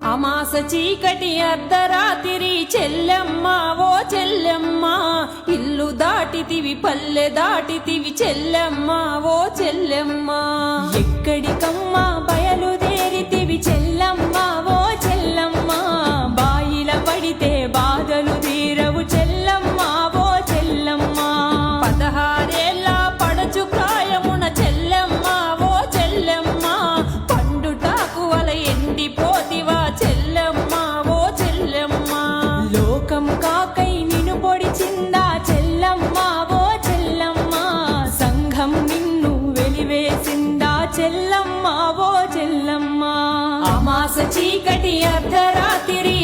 అమాస చీకటి అర్ధరాత్రి చెల్లెమ్మ ఓ చెల్లెమ్మ ఇల్లు దాటితివి పల్లె దాటితివి చెల్లెమ్మ ఓ చెల్లెమ్మ ఎక్కడికమ్మా బయలుదేరితివి చెల్లమ్మ ఓ చెల్లమ్మ బాయిల పడితే బాధలు తీరవు చెల్లమ్మ ఓ చెల్లమ్మ 16 పడచు ప్రాయమున చెల్లెమ్మ ఓ చెల్లెమ్మ పండుటాకు వల ఎండిపోతివా చెల్లెమ్మ ఓ చెల్లెమ్మ లోకం కాకై నిన్ను పొడిచిందా చెల్లమ్మ ఓ చెల్లమ్మ సంఘం నిన్ను వెలివేసిందా చెల్లమ్మ ఓ చెల్లమ్మ అమాస చీకటి అర్ధరాత్రి